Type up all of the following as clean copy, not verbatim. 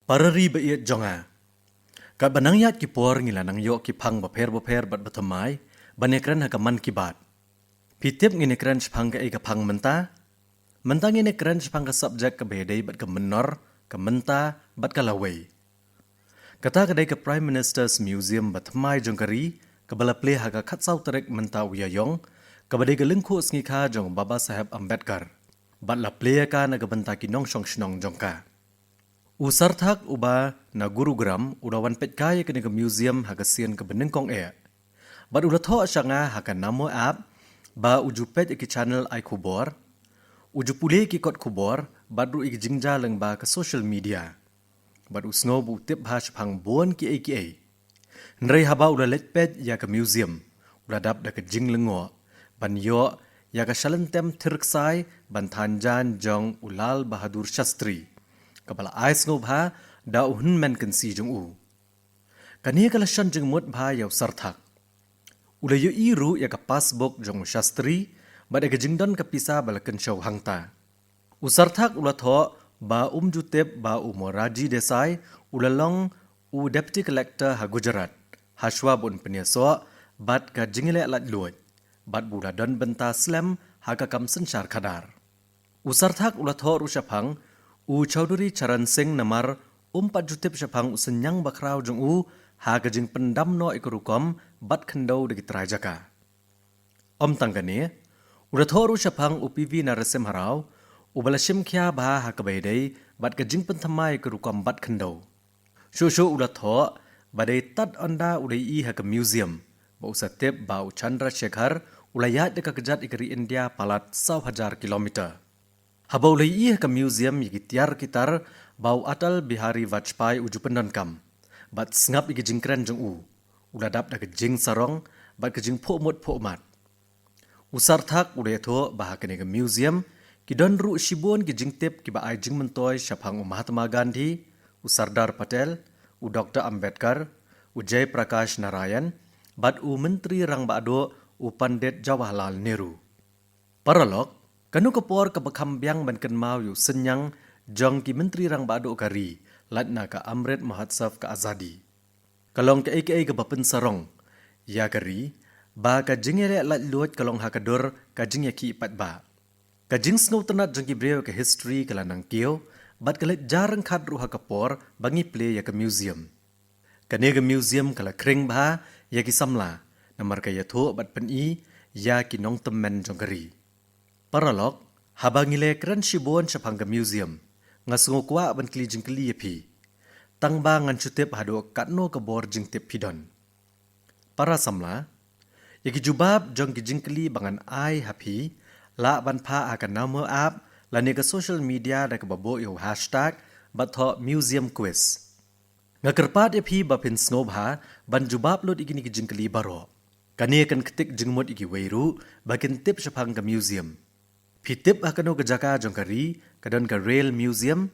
Parari baiet jonga. Kat banang yat ki por ngila nang yok ki phang baper bat batamai, banekran ha kaman ki bat. Pitip ngine kran shpang ka ka phang menta, menta ngine kran shpang ka subject ka bedai bat ka menor, ka menta bat ka lawai. Kata kadai ka Prime Minister's Museum batamai jongkari, ka bala play ha ka khatsau terek menta uyayong, ka badai ka lingku sngi jong Baba Saheb Ambedkar. Bat la play ka na ka benta ki nong shong shnong jongka. Usarthak uba na Gurugram udawan petkaya ke museum hagasian ke benengkong Bat udah tho shanga haka namo app ba ujupet iki channel ai kubor. Ujupule ki kot kubor badru iki jingja leng ba ke social media. Bat usngo bu tip hash phang bon ki ai. Nrei haba udah letpet ya ke museum. Udah dap da ke jing lengo. Ban yo ya ke shalentem tirksai ban thanjan jong Ulal Bahadur Shastri. Kapala ais ngo bha da uhun men kan si jong u. Kani kala shan jeng mut bha yaw sarthak. Ula yu iru ya ka passbook jong Shastri bada ka jingdon ka pisa bala kan shaw hangta. Usarthak ula tho ba jutep ba Moraji Desai ula long deputy collector ha Gujarat. Hashwa bun penyaso bat ka jingile lat luoj. Bat buda don benta slam ha ka kam sensyar khadar. Usarthak ula tho ru syapang Chaudhuri Charan Singh namar jutip syapang senyang bakrau jong ha kajing pendam no ikurukom bat khendau de kitrai jaka. Tanggane udah thoru syapang PV Narasim Harau balashim kya bah ha kabaidai bat kajing penthamai ikurukom bat khendau. Shushu udah tho badai tat onda udai ha ke museum ba usatip ba Chandra Shekhar ulayat de kejat ikari India palat 1,000 kilometer. Habau lei ke museum yigi tiar kitar bau Atal Bihari Vajpayee uju pendankam. Bat sngap igi jingkren jong uladap da ke jing sarong bat ke jing mut mat. Usarthak udetho bahakene ke museum ki don ru shibon ki jingtip ki ba ai jing mentoy syapang Mahatma Gandhi, Sardar Patel, Dr. Ambedkar, Jay Prakash Narayan, bat Menteri Rang Bado Pandit Jawaharlal Nehru. Paralog Kanu kepor ke Bekambyang ban ken mau yu senyang jong ki menteri rang bado kari latna ka Amrit Mahotsav ka Azadi. Kalong ke ke bapen sarong ya kari ba ka jingere lat luot kalong hakadur ka jing ki ipat ba. Ka jing snow tenat jong ki breo ke history kala nang kio bat kalet jarang khadru ha kapor bangi play ya ke museum. Kane ke museum kala kring ba ya ki samla namar ka yatho bat pen ya ki nong temen jong kari. Paralog, habangile kran shibon syapang ke museum. Ngasungo kwa ban kli jingkli yepi. Tangba ngan cutip hado katno ke bor jingtip pidon. Para samla, yaki jubab jong ki jingkli bangan ai hapi, la ban pa akan nama app, lani ke social media da ke babo yo hashtag, batho museum quiz. Ngakerpat yepi bapin snobha, ban jubab lo igini ki jingkli baro. Kani akan ketik jingmut iki weiru, bakin tip syapang ke museum. Pitip hakano kejaka jongkari kadon ke rail museum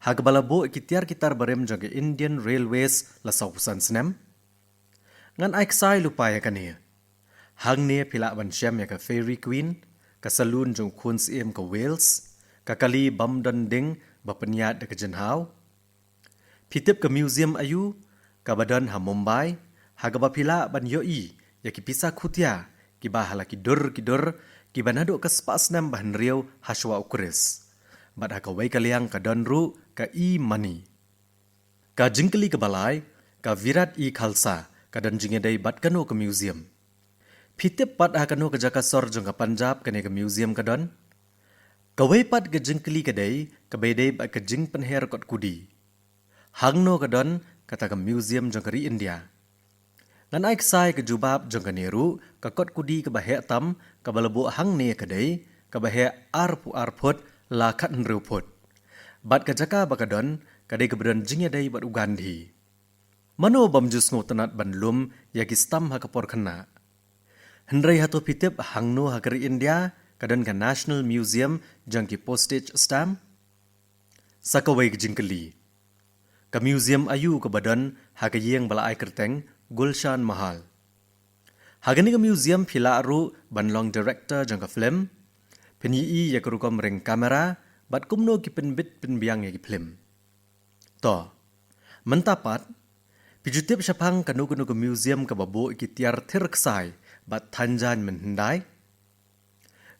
hagbalabo ikitiar kitar barem jong ke Indian Railways la sausan snem ngan aiksai lupaya kani hangne pila ban syam ya ke Fairy Queen ka saloon jong Queen's Im ke Wales ka kali bamdan ding bapeniat de ke Jenhau pitip ke museum ayu ka badan ha Mumbai hagaba pila ban yoi ya ki pisa khutia ki bahala kidur ki banado ka spas nam bahan riau haswa ukuris. Bat haka wai kaliang ka donru ka money. Ka jingkeli ke balai ka virat khalsa ka dan jingedai bat kano ke museum. Pitip pat hakano ke jaka sor jong ka Punjab kane ke museum ka don. Ka wai pat ke jingkeli ke dai ka bedai bat ke jing penher kot kudi. Hangno ka don kata ke museum jong kari India. Ngan aik sai ke jubab jong ka Nehru ka kot kudi ke bahe tam ka balabu hang ne kadai ka bahe arput la khat nruput. Bat ka jaka bakadon kadai ke bedan jingya dai bat Ugandhi. Mano bamjus ngotanat banlum ya ki stam ha kapor khana. Hendrai hato pitip hangno ha kari India kadon ka National Museum jong ki postage stamp. Sakawai ke jingkeli. Ka museum ayu ke badan ha ka yeng bala ai kerteng Gulshan Mahal. Hagani ka museum pila aru banlong director jangka film, penyi ya kerukom ring kamera, bat kumno ki penbit penbiang ya ki film. To, mentapat, pijutip syapang kanu-kanu ke museum ke babo iki tiar tirksai bat tanjan menhendai.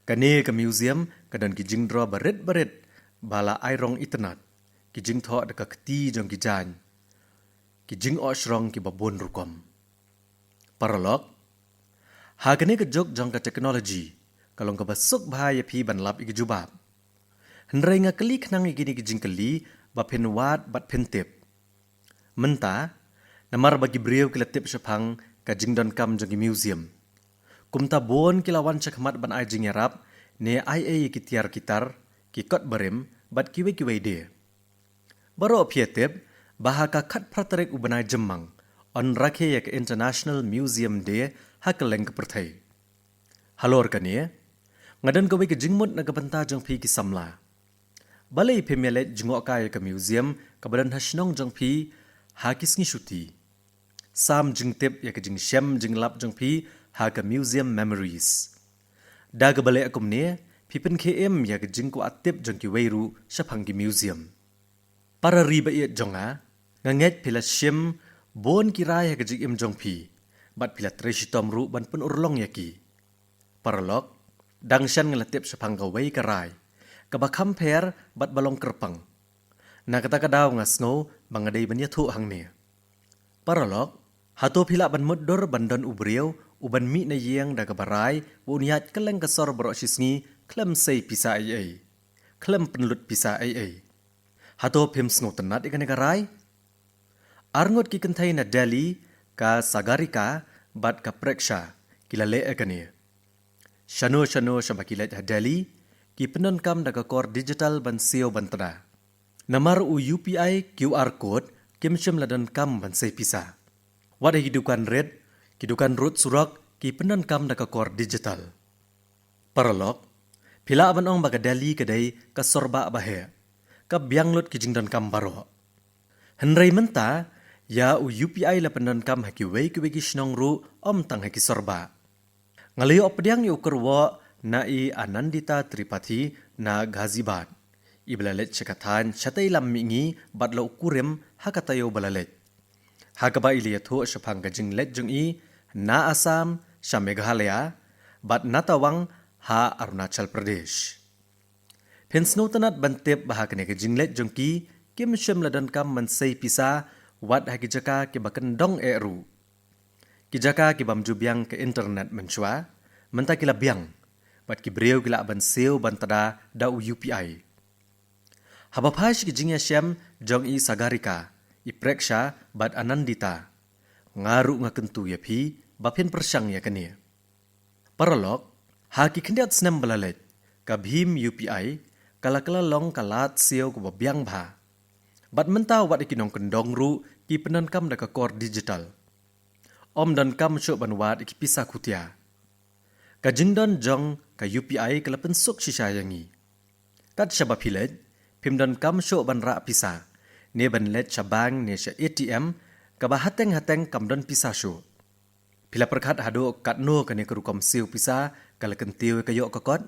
Kani ke museum kadan ki jingdro barit-barit bala airong internet, ki jing tho deka keti jong ki jan, ki jing osrong ki babon rukom. Paralog, hagani ke jok jong ke teknologi, kalong ke basuk bahaya pi ban lap iki jubab. Hendrai nga keli kenang iki ni ki jing keli bapen wat bat pentip. Menta, namar bagi beliau kila tip syapang ka jing don kam jong ki museum. Kumta bon kila wan cakmat ban ai jing yarap, ne ai ki tiar kitar, ki kot berim, bat kiwe de. Baro pietip, bahaka kat pratarek ubanai jemang, on rakhe yak International Museum Day hakeleng ke perthai. Halor kani, ngadan kowe ke jingmut na kapenta jong pi ki samla. Balai pemelet jingok kaya ke museum kabadan hasnong jong pi hakis ngi syuti. Sam jingtip yak jing syam jing lap jong pi ha ke museum memories. Da ke balai akum ne, pipen KM yak jing ko atip jong ki weiru syapang ki museum. Para riba iat jonga, nganget pila syam bon kirai yak jing im jong pi, bat pila treshitom ru ban pen urlong yaki. Paralog, dangshan ngelatip syapang ka wei karai, kabakam per bat balong kerpang. Na kata kadaw nga snow bangaday banyathu hang ne. Paralog, hato pila ban muddor bandon ubriyaw uban mi na yeng da kabaray uniat keleng kasor bro sisngi klem say pisa ay. Klem penlut pisa ay. Hato pim snow tenat ikan karay. Arngot ki kentay na Delhi ka Sagarika bat ka Preksha kilale ekani. Shano syabakilat ha Delhi ki penon kam da ka kor digital ban seo bantada. Namar u UPI QR code kimsyam ladan kam ban say pisa. Wad hidukan red, kidukan root surak ki penon kam da ka kor digital. Paralog, pila ban ong baga Delhi kadai ka sorba bahe, ka bianglot ki jingdan kam baro. Henry menta, ya u UPI la penon kam haki wei ki shnong ru om tang haki sorba. Ngalayo opdiang yu kerwa na i Anandita Tripathi na Ghaziabad. Ibalalet syakatan syatay lam mingi batla ukurim hakatayo balalet. Hakaba iliyatho syapang gajing let jung i na Assam sya Meghalaya bat natawang ha Arunachal Pradesh. Pensno tanat bantip bahakane gajing let jung ki kim syam ladan kam mansay pisa wat hakijaka ki bakendong eru. Kijaka ki bamjubyang ke internet menchua menta kila biang bat ki breu kila ban seo bantada da UPI. Habapash ki jingya syam jong i Sagarika, i Preksha bat Anandita. Ngaru nga kentu ya pi, bapin persyang ya kani. Paralog, haki kendiat senam balalet, ka bhim UPI, kala long kalat seo ko babyang bha. Bat mentau wat ikinong kendong ru, ki penan kam da ka kor digital. Om dan kam syuk ban wat iki pisah kutia. Ka jingdon jong ka UPI kala pensuk sisyayangi. Kat syabapilet, pimdan kam syuk ban ra pisa, ne ban let syabang ne sya ATM, kaba hateng kam don pisa syuk. Pila perkat hado kat no kane kerukom siu pisa, kala kentiu kayok kakot.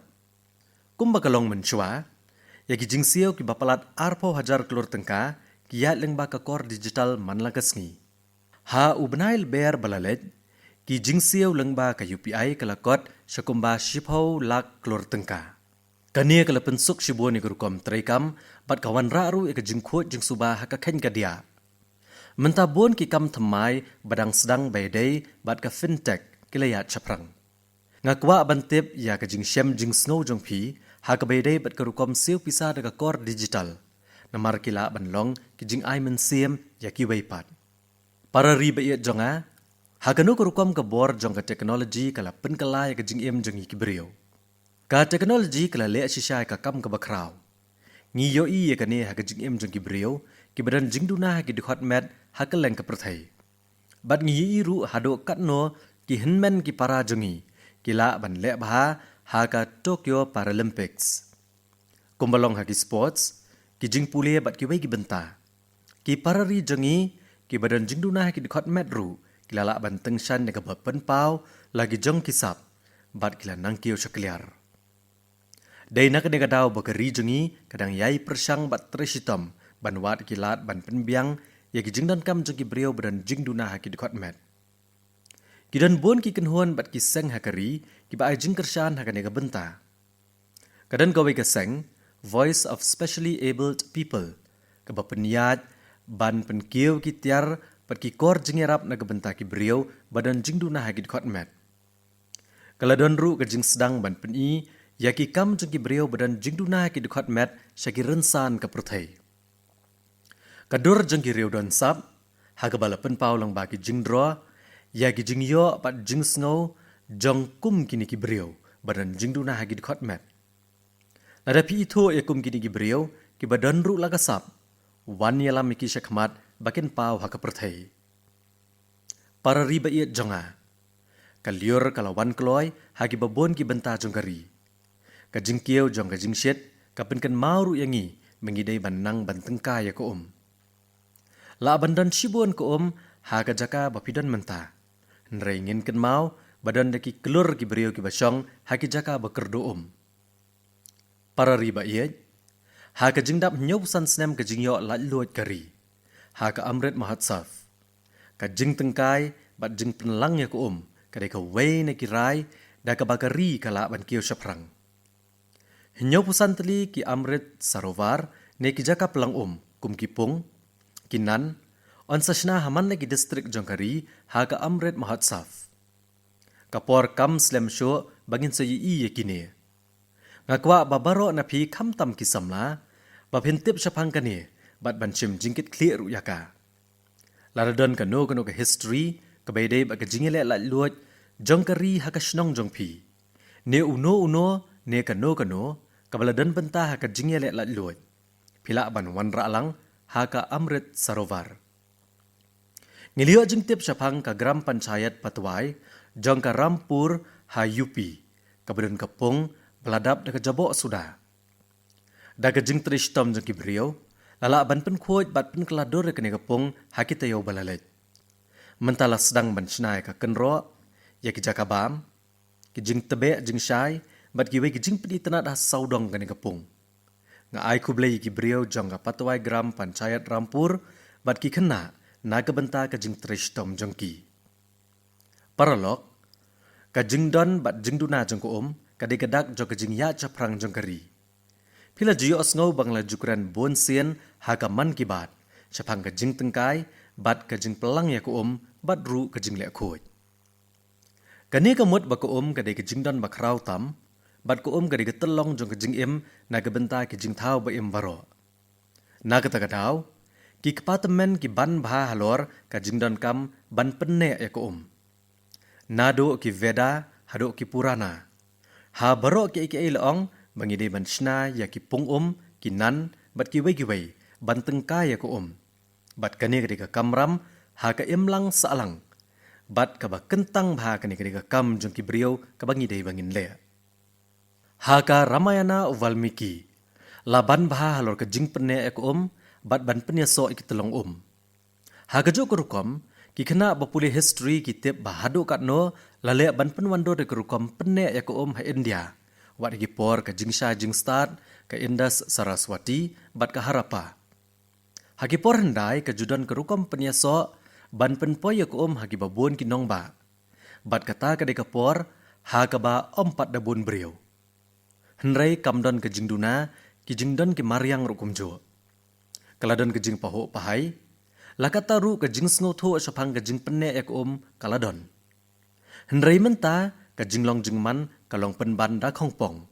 Kumba kalong mensyua, yagi jing siu ki bapalat arpo hajar kelur tengka, kiat leng ba kakor digital manlagasngi. Ha ubnail ber balalet, ki jing siu leng ba ka UPI kalakot syakumba shipau lak kelur tengka. Kania kala pensuk shibuan ikurukom traikam, bat kawan raru ika jingkut jing subah haka ken kadia. Mentabun ki kam temai badang sedang baydai bat ka fintech kilayat caprang. Ngakwa bantip ya ka jing syam jing snow jong pi, haka baydai bat karukom siu pisah daga kor digital. Namar kila banlong ki jing ay mensiem ya ki waypat. Para riba iat jonga, haka no karukom ka bor jong ka teknologi kala penkala ya ka jing jong iki beriau. Ka teknologi kala le sisya ka kam ka bakraw. Ngi yo i ka ne ha ka jing jong ki breu, ki badan jing duna ha ki dikhot met ha ka leng ka perthai. Bat ngi i ru hado kat no ki hinmen ki para jongi, ki la ban le bha ha ka Tokyo Paralympics. Kumbalong ha ki sports, ki jing pule bat ki wei ki benta. Ki parari jongi, ki badan jing duna ha ki dikhot met ru, ki la ban tengshan ne ka bapen pau lagi jong kisap, bat kila nangkiyo syakliar. Dai nak kadang daw bakari jengi kadang yai persang bat tresitom ban wat kilat ban penbiang ya ki jingdan kam jong ki brio badan jing duna ha ki dikot met. Kidan bon ki kenhuan bat ki seng hakari ki ba ai jing kershan ha kanega benta. Kadan gawe ka seng Voice of Specially Abled People ka ba peniat ban penkieu ki tiar pat ki kor jingerap na benta ki brio badan jing duna ha ki dikot met. Kaladon ru ka jing sedang ban peni ya ki kam jong ki brio badan jing duna ha ki dikot met syaki rensan ka prothei. Kadur jeng ki riu don sap, haga bala penpau lang baki jing draw, ya ki jing yo pat jing snow, jong kum kini ki brio, badan jing duna hagi dikot met. Nada pi ito ya kum kini ki brio, ki badan ru laga sap, wan yalam miki syakmat, bakin pau haka perthai. Para riba iat jonga, kaliur kalawan kloy, hagi babon ki benta jong kari. Ka jing kieu jong ka jing syet, kapin mauru yangi, mengidai banang bantengka ya ko La bandan shibon ko haga jaka bapidan menta. Nrai ngin ken mau badan daki kelur ki beriu ki basyong haki jaka bakerdo Para riba iet, haga jingdap nyausan snem ka jingyo la luat kari. Haga amret mahatsaf. Ka jing tengkai bat jing penlang ya ko kadai ka wei na kirai da ka bakari kala ban kiyo syaprang. Nyausan teli ki amret sarovar ne ki jaka pelang kum kipung Kinan, on sashna haman lagi distrik jongkari haga amret mahatsaf. Kapor kam slem syo bangin sayi iya kini. Ngakwa babaro na pi kam tam kisamla, babhintip syapang kani, bat banchim jingkit clear yaka. Laradon kano ka history, kabayday baga jingile la luot, jongkari haga shnong jongpi. Ne uno, ne kano, kabaladan benta haga jingile la luot. Pila ban wanra lang, haka amrit sarovar. Ngilio jingtip syapang ka gram panchayat patwai, jong ka rampur ha yupi, kabudun kapung, beladap da jabok sudah. Da jing trishtom jong kibrio, lala ban pen kuot bat pen kelador da kene kapung, hakitayo balalet. Mentala sedang ban shnai ka kenro, ya ki jakabam, ki jing tebe jing syai, bat kiwe ki jing pedi tenat ha saudong kene kapung. Nga ai kublai ki brio jong ka patwai gram panchayat rampur bat ki kena naga benta ka jing trishtom jong ki. Paralog ka jing don bat jing duna jong ko kadai kadak jong ka jing ya chaprang jong kari. Pila jiyo osngau bangla jukuran bon sien ha ka man ki bat chapang ka jing tengkai bat ka jing pelang ya ko bat ru ka jing le khoi. Kani ka mut ba ko kadai ka jing don bakrau tam bat ko kadai ka telong jong ka jing naga benta ki jing thau ba baro. Naga tagadau, ki kepatemen ki ban bha halor ka jing don kam ban penne ya ko Nado ki veda, hado ki purana. Ha baro ki leong, bangide ban shna ya ki pung ki nan, bat ki wei, ban tengka ya ko Bat kani ka kamram, ha ka imlang saalang. Bat ka ba kentang bha kani ka kam jong ki brio ka bangide bangin le. Haka Ramayana Valmiki, laban baha halor ke jing penne ek bat ban penya so ik telong Haka jo kerukom, ki kena bapuli history ki tip bahado kat no, lale ban penwando de kerukom penne ek ha India, wat ki por ke jing sha jing start, ke Indus Saraswati, bat ke Harappa. Haki por hendai ke judan kerukom penya so, ban penpoy ek haki babon ki nongba, bat kata ke de por, haka ba ompat dabun brio. Henrai kamdon ke jing duna, ki jing don ki mariang rukum jo. Kaladon ke jing paho pahai, lakata ru ke jing sngo tho syapang ke jing penne ek kaladon. Henrai menta ke jing long jing man kalong penban da kongpong.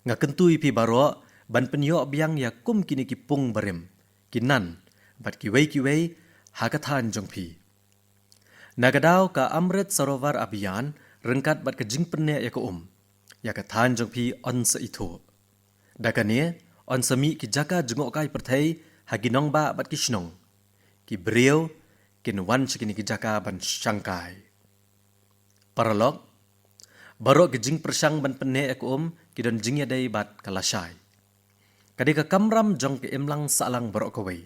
Nga kentui pi baro, ban penyo biang ya kum kini ki pung barim, kinan, bat ki wei, hakathan jong pi. Nagadau ka amrit sarovar abiyan, rengkat bat ke jing penne ek ya ka than jong pi on sa ito. Dakane, on sami ki jaka jengok kai perthai, haginong ba bat kishnong. Ki brio, kinwan sikini ki jaka ban syangkai. Paralog, baro ki jing persang ban penne ek ki don jing yadai bat kalasai. Kadi ka kamram jong ki imlang salang baro kawai.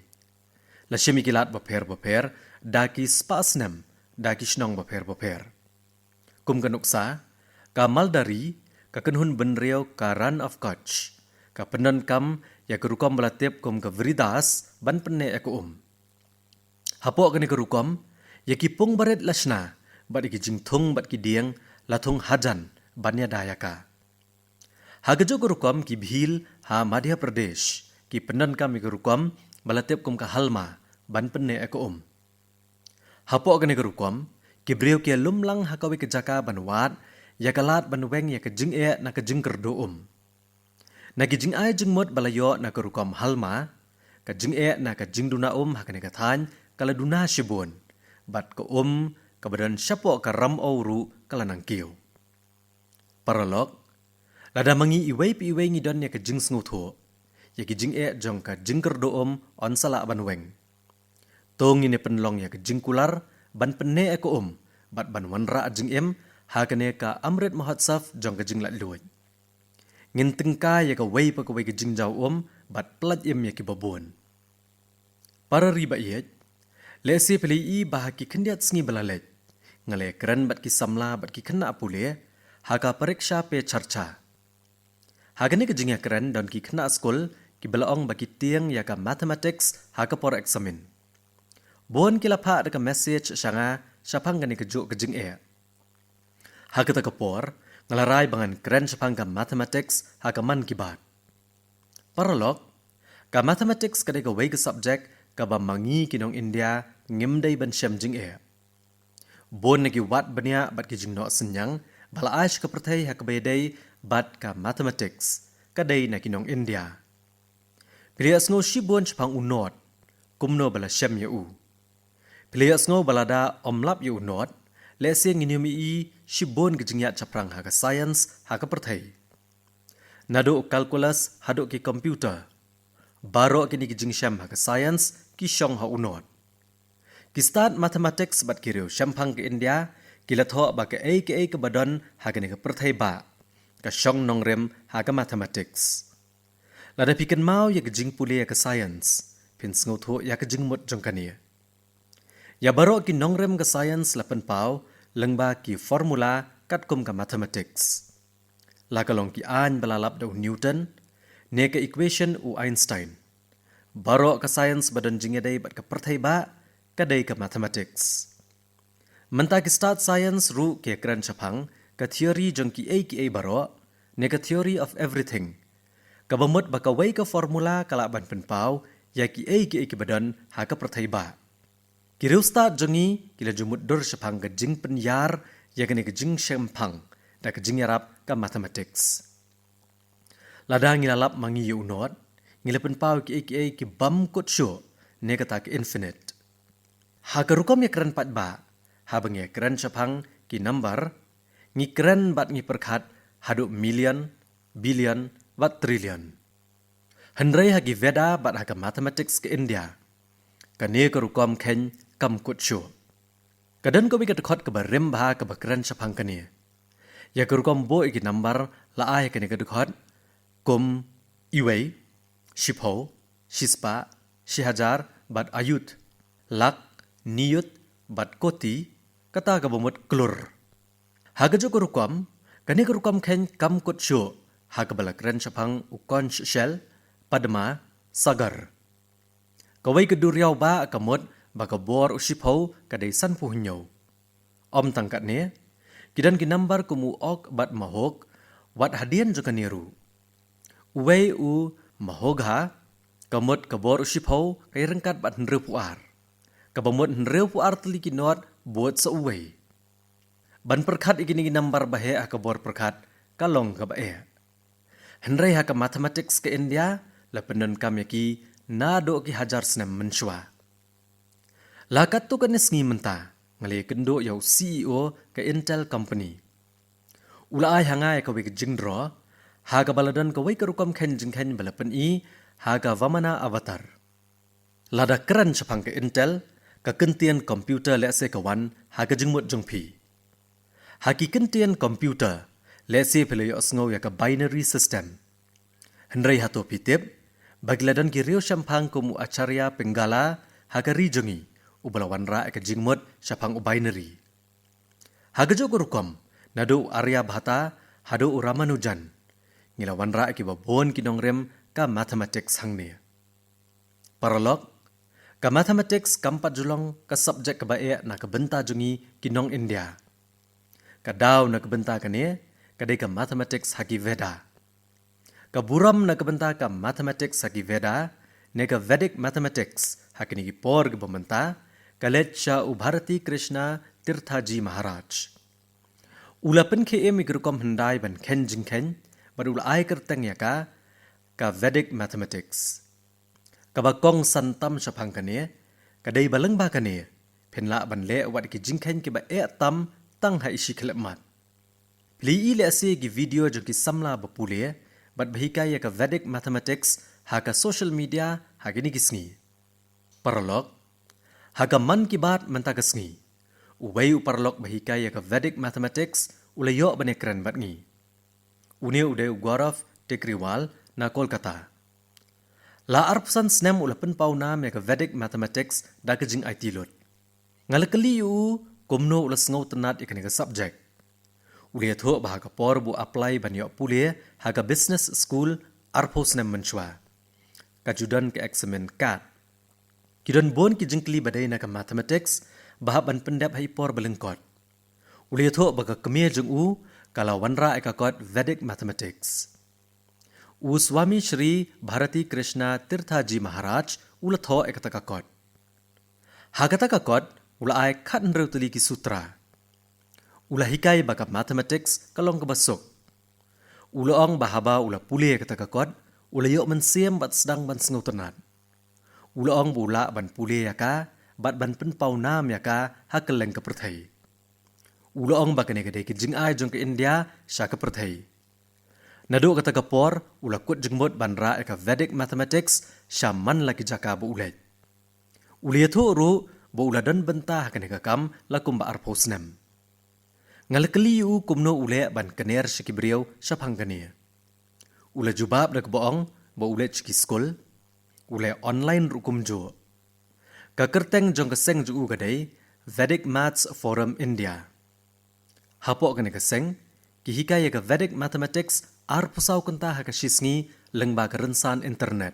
Lasyemi kilat baper, daki spasnem, daki shnong baper. Kum kanuksa, ka maldari, ka kenhun benriau ka Run of Kutch, ka penan kam ya kerukom belatip kum ke veridas ban penne aku Hapok kene kerukom ya kipung baret lasna bat ki jingthung bat ki dieng lathung hajan banya dayaka. Hagajo kerukom ki bhil ha Madhya Pradesh ki pendan kami kerukom balatip kum ka halma ban penne aku Hapok kene kerukom ki breu ki lumlang hakawi ke jaka ban wat ya kalat ban weng ya ke jing na ke jing kerdo Na ki jing ai jing mot balayo na kerukom halma ka jing na ka jing duna hakane ka than kala duna shibun bat ka ka badan syapo ka ram ru kala nang kiu. Paralog lada mangi iwei pi iwei ngidon ya ka jing snguto ya ki jing jong ka jing kerdo on sala ban weng. Tong ini penlong ya ka jing kular ban penne aku bat ban wanra jing hakane ka amrit mahotsaf jong ka jing lat luoj. Ngin tengka ya ka wei pa ka wei ka jing jaw bat plat ya ki babon. Para riba iet, lesi peli bahaki kendiat sngi balalej, ngale keren bat ki samla bat ki kena apule, haka pariksha pe charcha. Hakane ka jing ya keren dan ki kena skol ki balaong baki tiang ya ka mathematics haka por examin. Bon ki lapa ada ka message syanga syapang gani ka juk ka jing Hakata kapor, ngalarai bangan keren sepangka mathematics hakaman kibat. Paralog, ka mathematics kadai ka wei ka subject ka ba mangi kinong India ngimdai ban syam jing Bon nagi wat banya bat ki jing no senyang, bala aish ka pertai hakabedai bat ka mathematics kadai na kinong India. Pilias ngo shibon sepang unot, kumno bala syam ya Pilias ngo balada omlap ya unot, lesi nginyumi shibon kejengyat caprang haka science haka perthai. Nado kalkulus hado ki komputer. Baro kini kijing syam haka science ki syong ha unot. Ki start mathematics bat kiriu syampang ke India kila tho ba ke ke badon haka ni ka perthai ba. Ka syong nongrem haka mathematics. Lada pikan mau ya kijing pule ya ka science. Pin sngoto ya kijing mut jongkania. Ya baro ki nongrem ka science lapan pau lengba ki formula kat kum ka mathematics. Lakalong ki an balalap da Newton, ne ka equation u Einstein. Baro ka science badan jingedai bat ka perthai ba kadai ka mathematics. Menta ki start science ru ke kran chapang ka theory jong ki baro ne ka theory of everything. Ka bamut ba ka wei ka formula kala ban penpau ya ki ki badan ha ka perthai ba. Kiriu start jongi kila jumut dur sepang ke jing penyar ya kene ke jing sempang da ke jing yarap ka mathematics. Lada ngilalap mangi yu unot ngilapen pau ki bam kut syo ne kata ke infinite. Ha kerukom ya keren pat ba ha bang ya keren sepang ki number ngi keren bat ngi perkat hadu million, billion, bat trillion. Hendrai hagi veda bat ha ka mathematics ke India. Kane kerukom ken kam kut syo. Kadan ko bigat khot ka barem ba ka bakran sapang kane. Ya kerukom bo iki number la ai kane ka khot kum iwei shipho shispa shihajar bat ayut lak niyut bat koti kata ka bomot klur. Hagajo kerukom kane kerukom ken kam kut syo ha ka balakran sapang ukon shell padma sagar. Kawai keduriau ba kamut baka bor usipau kadai san puhnyo. Tangkat ne, kidan kinambar kumu ok bat mahok, wat hadian juga niru. Uwei mahogha, kamut kabor usipau kay rengkat bat nre puar. Kabamut nre puar teli kinot buat sa uwei. Ban perkat ikini kinambar bahe akabor perkat kalong kabae. Henry haka mathematics ke India, lapenon kamyaki nado ki hajar senam mensyua. Lakat tu kan nesngi menta, ngali kendo yau CEO ke Intel Company. Ula ai hangai ka wik jingdro, haga baladan ka wik rukam ken jingken balapan haga vamana avatar. Lada keren sepang ke Intel, ka kentian komputer lese kawan haga jingmut jungpi. Haki kentian komputer lese pele osngo ya ka binary system. Hendrai hato pitip, bagladan ki rio syampang kumu acarya penggala haga rijongi. Ubalawan ra ke jingmut syapang binary. Hagajo gurukom nado Arya Bhata hado Ramanujan. Ngilawan ra ki babon kinongrem ka mathematics hangni. Paralog, ka mathematics kampat julong ka subjek ka bae na ka benta jungi kinong India. Ka daw na ka benta kani, kadai ka mathematics haki Veda. Ka buram na ka benta ka mathematics haki Veda, ne ka Vedic mathematics hakini ki por ka bementa, ka Leccha Bharati Krishna Tirthaji Maharaj. Ula pen ke migrukom hendai ban ken jing ken, ban ula ai kerteng ya ka Vedic mathematics. Kabakong santam syapang kane, kadai baleng ba kane, penla ban le wat ki jingken ki ba tam tang ha isi kelemat. Pili ile ase ki video jo ki samla bapule, bat bahika ya ka Vedic mathematics ha ka social media ha gini kisngi. Paralog, ha ka man ki bat menta kisngi. Uway paralog bahika ya ka Vedic mathematics ulayo banekran bat ngi. Une uday Gaurav Tekriwal na Kolkata. La arpsan snem ula pen pau nam ya ka Vedic mathematics da ka jing IT lot. Ngalakali yu kumno ula sngau tenat ikan ka subject. Uli atho bah ka por bu apply ban yo pule ha ka business school arpo snem menchwa. Ka judan ka examen kat. Kidan bon ki jingkli badai na ka mathematics bah ban pendap hai por belengkot. Uli atho bah ka kemia jung u kala wanra ka kot Vedic mathematics. Swami Shri Bharati Krishna Tirthaji Maharaj ula tho ekataka kot. Hakataka kot ula ai khat nreutuli ki sutra. Ula hikai baka mathematics kalong kabasok. Ula ong bahaba ula puli ekataka kot ula yok mensiem bat sedang ban sengautanat. Ula ong bula ban puli yaka bat ban penpau nam yaka hakeleng keperthai. Ula ong bakane gede ki jing ai jong ke India sya keperthai. Nado kata kapor ula kut jengbot banra eka Vedic mathematics syaman laki jaka bu ulet. Uliathu ru bu uladan bentah kene kakam lakum ba arposnem. Ngalakali yu kumno ule ban kener shikibriau syapang kene. Ula jubab dak boong bu ulet shiki skul. Ule online rukum jo. Kakerteng jong keseng ju kadai Vedic Maths Forum India. Hapok kene keseng kihika ya Vedic mathematics arpusau kenta ha kashisngi lengba kerensan internet.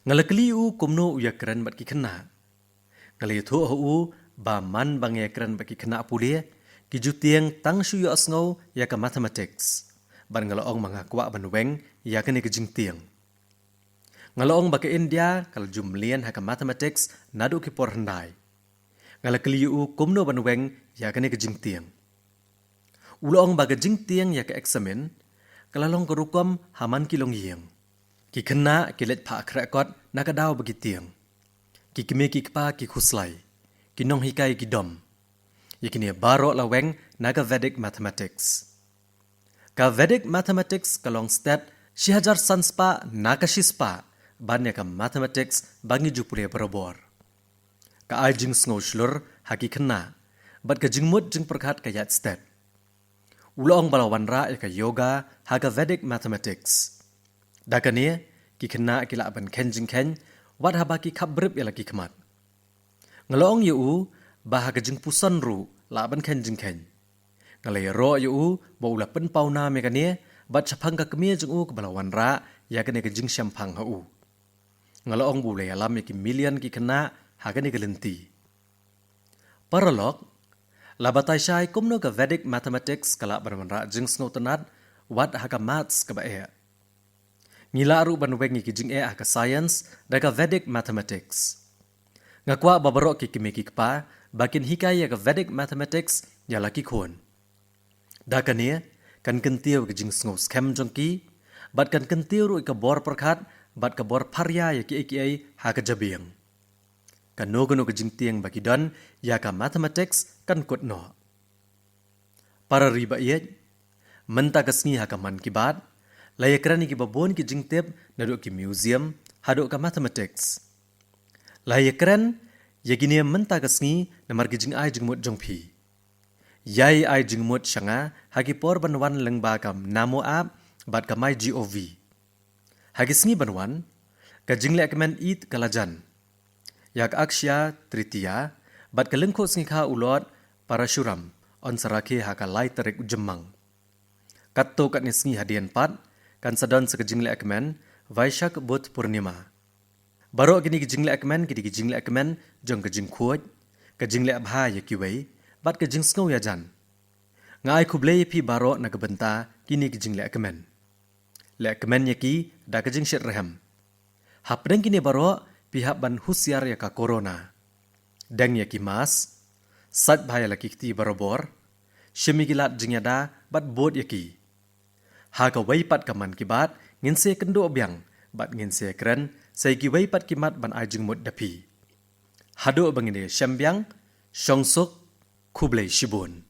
Ngalakli u kumno uya keren bat ki kena. Ngali thu u ba man bang ya keren bat ki kena pule ki jutieng tang shu yo asngau ya ka mathematics. Ban ngalaong mga kwa ban weng ya kene ke jingtieng. Ngalaong ba ke India kal jumlian ha ka mathematics nadu ki por hendai. Ngalakli u kumno ban weng ya kene ke jingtieng. Ulong baga jing tiang ya ke eksamen, kalalong kerukom haman kilong yieng. Ki kena kilet pa krekot nakadaw bagi tiang. Ki kime ki kpa ki khuslai, ki nong hikai ki dom. Yakini baro laweng naga Vedic mathematics. Ka Vedic mathematics kalong stat shihajar sanspa nakashispa banya ka mathematics bangi jupure barabor. Ka ai jing sngo shlur haki kena, bat ka jingmut jing perkat kayat stat. Ulong balawan ra ka yoga haga Vedic mathematics. Dakane ki kena kila ban kenjing ken wat haba ki khabrib ila ki khmat. Ngalong yu bahaga jing pusan ru la ban kenjing ken. Ngalai ro yu bo ula pen pau na me kane bat chapang ka kemia jing u balawan ra ya kane ka jing syampang ha u. Ngalong bu le alam ki million ki kena haga ne gelenti. Paralog labatai syai kumno ka Vedic mathematics kala banra jing sngo tanat wat haka maths ka bae. Ngila ru ban wengi ki jing haka science da ka Vedic mathematics. Ngakwa babaro ki kimiki kpa bakin hikai ka Vedic mathematics ya laki khon. Da kane kan kentiu ki jing sngo scam jongki bat kan kentiu ru ka bor perkhat bat ka bor pharya ya ki ai haka jabiang. Kan nogono ka jing tiang baki don ya ka mathematics kan kot no. Para riba iet, menta kasni haka man kibat, layakrani ki babon ki jing tip naduk ki museum, haduk ka mathematics. Layakran, yagini menta kasni namar ki jing ai jing mut jong pi. Yai ai jing mut syanga, haki por banwan lengba kam namo app, bat ka my GOV. Haki sni banwan, ka jing lekmen it kalajan. Yak aksya tritiya, bat kalengko singkha ulot parashuram on sarake haka lai tarik jemang. Katto kat nisngi hadian pat, kan sadon sekejingle akmen Vaishak Bud Purnima. Baro gini kejingle akmen gidi kejingle akmen jong kejing kuoj, kejingle abha ya kiwei, bat kejing sngau ya jan. Ngai kublei pi baro na kebenta kini kejingle akmen. Le akmen ya ki da kejing syet rehem. Hapdeng kini baro pihak ban husiar ya ka corona. Deng ya ki mas, sat bahaya laki kti barobor, shemigilat jingyada bat bot ya ki. Haga waipat kaman kibat nginse kendo biang bat nginse keren sai ki waipat kimat ban ajung mut dapi. Hado bangine syambiang syongsuk kublai shibun.